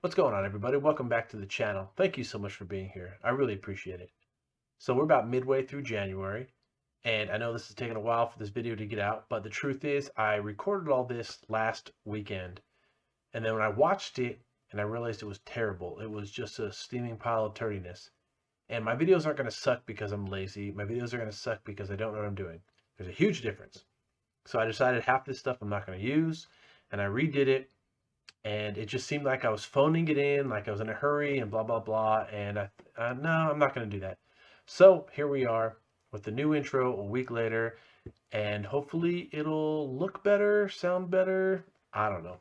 What's going on, everybody? Welcome back to the channel. Thank you so much for being here. I really appreciate it. So we're about midway through January, and I know this is taking a while for this video to get out, but the truth is I recorded all this last weekend, and then when I watched it and I realized it was terrible, it was just a steaming pile of turdiness. And my videos aren't going to suck because I'm lazy. My videos are going to suck because I don't know what I'm doing. There's a huge difference. So I decided half this stuff I'm not going to use, and I redid it, and it just seemed like I was phoning it in, like I was in a hurry and blah blah blah. And no, I'm not going to do that. So here we are with the new intro a week later, and hopefully it'll look better, sound better. I don't know.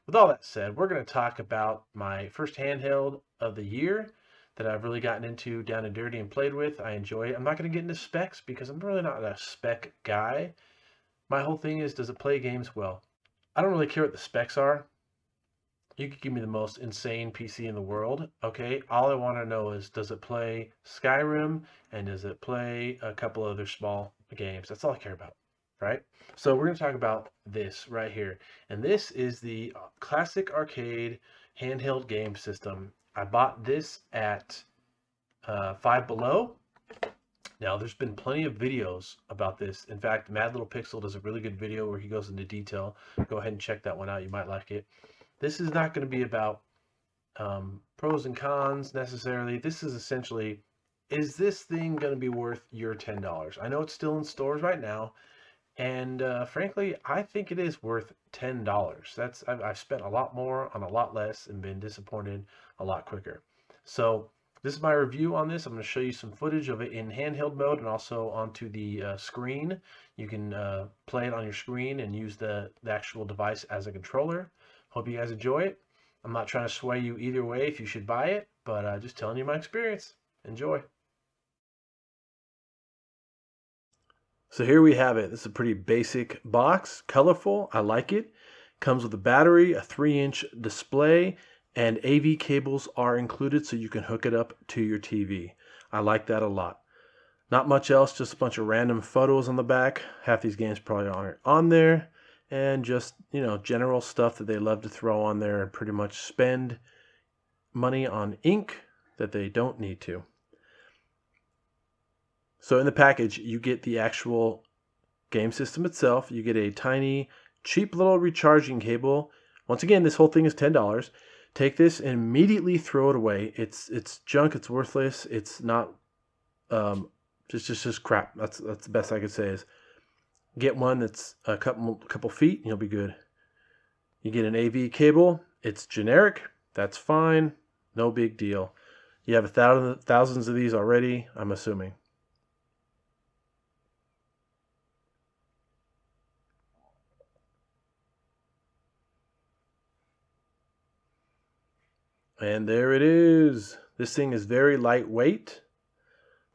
With all that said, we're going to talk about my first handheld of the year that I've really gotten into down and dirty and played with. I enjoy it. I'm not going to get into specs because I'm really not a spec guy. My whole thing is, does it play games well? I don't really care what the specs are. You could give me the most insane PC in the world. Okay, all I want to know is, does it play Skyrim and does it play a couple other small games? That's all I care about, right? So we're going to talk about this right here. And this is the classic arcade handheld game system. I bought this at Five Below. Now, there's been plenty of videos about this. In fact, Mad Little Pixel does a really good video where he goes into detail. Go ahead and check that one out. You might like it. This is not going to be about pros and cons necessarily. This is essentially, is this thing going to be worth your $10? I know it's still in stores right now, and frankly, I think it is worth $10. I've spent a lot more on a lot less and been disappointed a lot quicker. So this is my review on this. I'm going to show you some footage of it in handheld mode and also onto the screen. You can play it on your screen and use the actual device as a controller. Hope you guys enjoy it. I'm not trying to sway you either way if you should buy it, but just telling you my experience. Enjoy. So here we have it. This is a pretty basic box, colorful. I like it. Comes with a battery, a 3-inch display, and AV cables are included so you can hook it up to your TV. I like that a lot. Not much else, just a bunch of random photos on the back. Half these games probably aren't on there. And just, general stuff that they love to throw on there and pretty much spend money on ink that they don't need to. So in the package, you get the actual game system itself. You get a tiny, cheap little recharging cable. Once again, this whole thing is $10. Take this and immediately throw it away. It's junk. It's worthless. It's not just crap. That's the best I could say is get one that's a couple feet and you'll be good. You get an AV cable. It's generic. That's fine. No big deal. You have thousands of these already, I'm assuming. And there it is. This thing is very lightweight.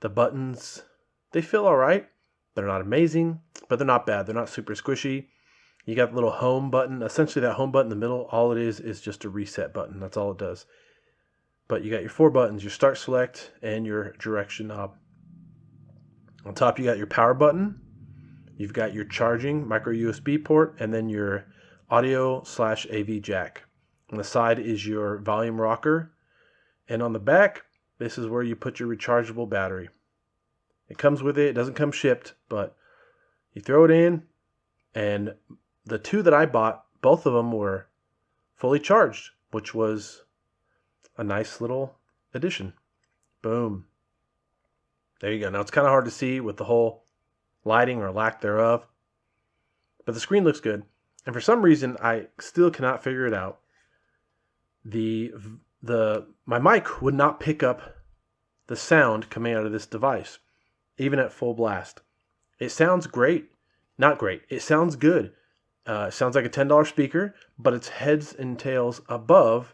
The buttons, they feel all right. They're not amazing, but they're not bad. They're not super squishy. You got the little home button. Essentially, that home button in the middle, all it is just a reset button. That's all it does. But you got your 4 buttons, your start select, and your direction knob. On top, you got your power button. You've got your charging micro USB port, and then your audio/AV jack. On the side is your volume rocker. And on the back, this is where you put your rechargeable battery. It comes with it. It doesn't come shipped, but you throw it in, and the two that I bought, both of them were fully charged, which was a nice little addition. Boom. There you go. Now it's kind of hard to see with the whole lighting or lack thereof, but the screen looks good. And for some reason, I still cannot figure it out. My mic would not pick up the sound coming out of this device, even at full blast. It sounds great. Not great. It sounds good. It sounds like a $10 speaker, but it's heads and tails above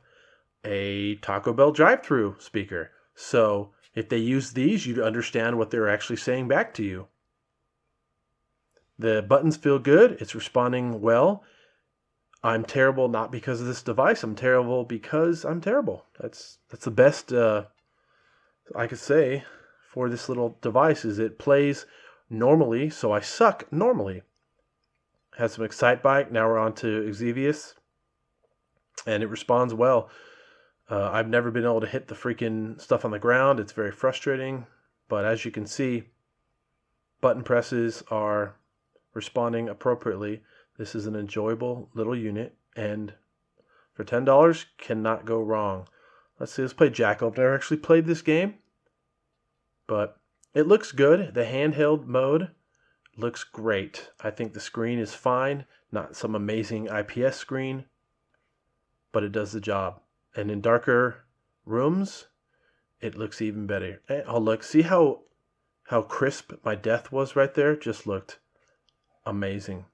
a Taco Bell drive-thru speaker. So if they use these, you'd understand what they're actually saying back to you. The buttons feel good. It's responding well. I'm terrible not because of this device. I'm terrible because I'm terrible. That's the best I could say for this little device is it plays normally, so I suck normally. Had some Excitebike. Now we're on to Xevious. and it responds well. I've never been able to hit the freaking stuff on the ground. It's very frustrating, but as you can see, button presses are responding appropriately. This is an enjoyable little unit, and for $10, cannot go wrong. Let's see, let's play Jackal. I've never actually played this game, but it looks good. The handheld mode looks great. I think the screen is fine, not some amazing IPS screen, but it does the job. And in darker rooms, it looks even better. Oh, look, see how crisp my death was right there? Just looked amazing.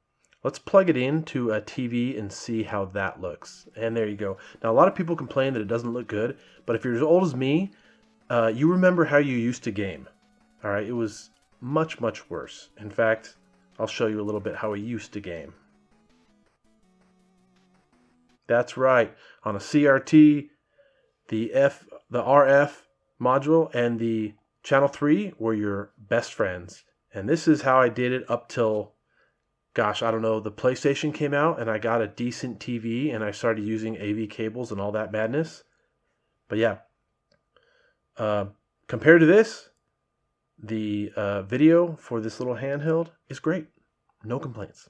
Let's plug it into a TV and see how that looks. And there you go. Now, a lot of people complain that it doesn't look good, but if you're as old as me, you remember how you used to game. All right, it was much, much worse. In fact, I'll show you a little bit how we used to game. That's right. On a CRT, the RF module and the channel 3 were your best friends. And this is how I did it up till, gosh, I don't know, the PlayStation came out and I got a decent TV and I started using AV cables and all that madness. But yeah, compared to this, the video for this little handheld is great. No complaints.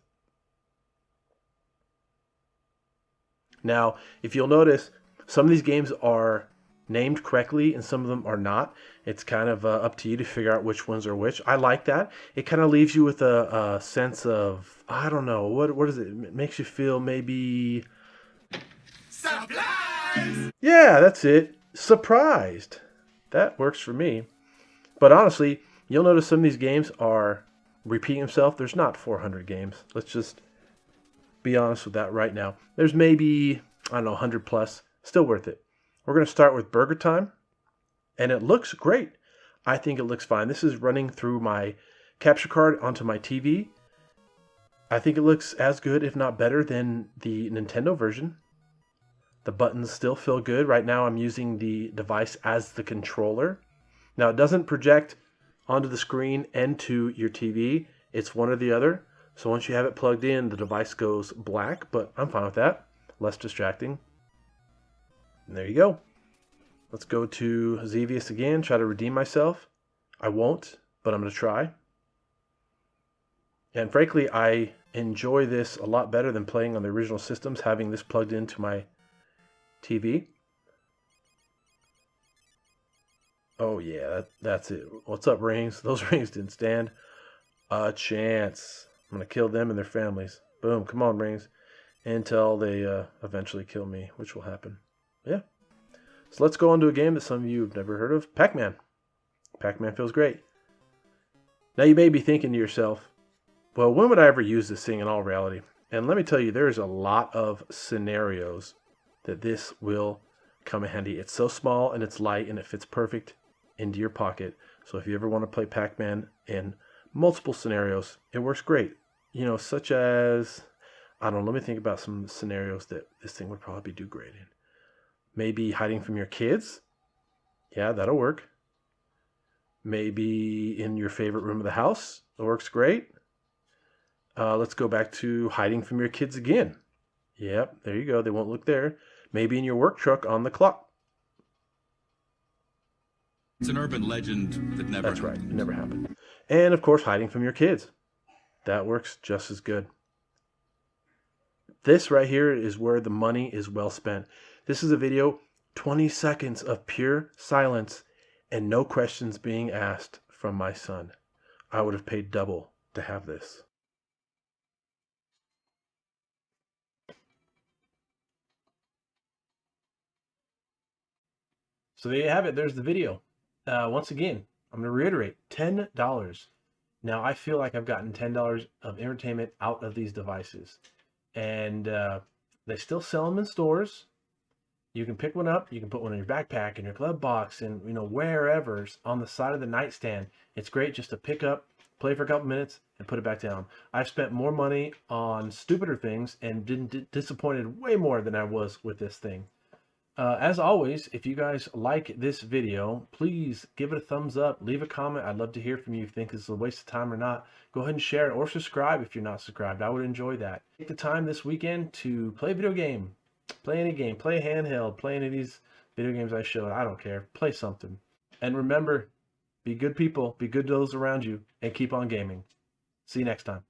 Now, if you'll notice, some of these games are named correctly and some of them are not. It's kind of up to you to figure out which ones are which. I like that. It kind of leaves you with a sense of, I don't know, what is it? It makes you feel maybe... Surprise! Yeah, that's it. Surprised. That works for me. But honestly, you'll notice some of these games are repeating themselves. There's not 400 games. Let's just be honest with that right now. There's maybe, I don't know, 100 plus. Still worth it. We're going to start with Burger Time, and it looks great. I think it looks fine. This is running through my capture card onto my TV. I think it looks as good, if not better, than the Nintendo version. The buttons still feel good. Right now I'm using the device as the controller. Now it doesn't project onto the screen and to your TV. It's one or the other. So once you have it plugged in, the device goes black, but I'm fine with that. Less distracting. And there you go. Let's go to Xevious again, try to redeem myself. I won't, but I'm going to try. And frankly, I enjoy this a lot better than playing on the original systems, having this plugged into my TV. Oh yeah, that's it. What's up, rings? Those rings didn't stand a chance. I'm going to kill them and their families. Boom, come on, rings. Until they eventually kill me, which will happen. Yeah. So let's go on to a game that some of you have never heard of. Pac-Man. Pac-Man feels great. Now you may be thinking to yourself, well, when would I ever use this thing in all reality? And let me tell you, there's a lot of scenarios that this will come in handy. It's so small and it's light and it fits perfect into your pocket. So if you ever want to play Pac-Man in multiple scenarios, it works great. You know, such as, I don't know, let me think about some scenarios that this thing would probably do great in. Maybe hiding from your kids. Yeah, that'll work. Maybe in your favorite room of the house. It works great. Let's go back to hiding from your kids again. Yep, there you go. They won't look there. Maybe in your work truck on the clock. It's an urban legend that never That's right. It never happened. And of course, hiding from your kids. That works just as good. This right here is where the money is well spent. This is a video, 20 seconds of pure silence and no questions being asked from my son. I would have paid double to have this. So there you have it. There's the video. Once again, I'm going to reiterate, $10. Now, I feel like I've gotten $10 of entertainment out of these devices. And they still sell them in stores. You can pick one up. You can put one in your backpack, in your glove box, and wherever, on the side of the nightstand. It's great just to pick up, play for a couple minutes, and put it back down. I've spent more money on stupider things and been disappointed way more than I was with this thing. As always, if you guys like this video, please give it a thumbs up, leave a comment. I'd love to hear from you if you think this is a waste of time or not. Go ahead and share it or subscribe if you're not subscribed. I would enjoy that. Take the time this weekend to play a video game. Play any game. Play handheld. Play any of these video games I showed. I don't care. Play something. And remember, be good people. Be good to those around you. And keep on gaming. See you next time.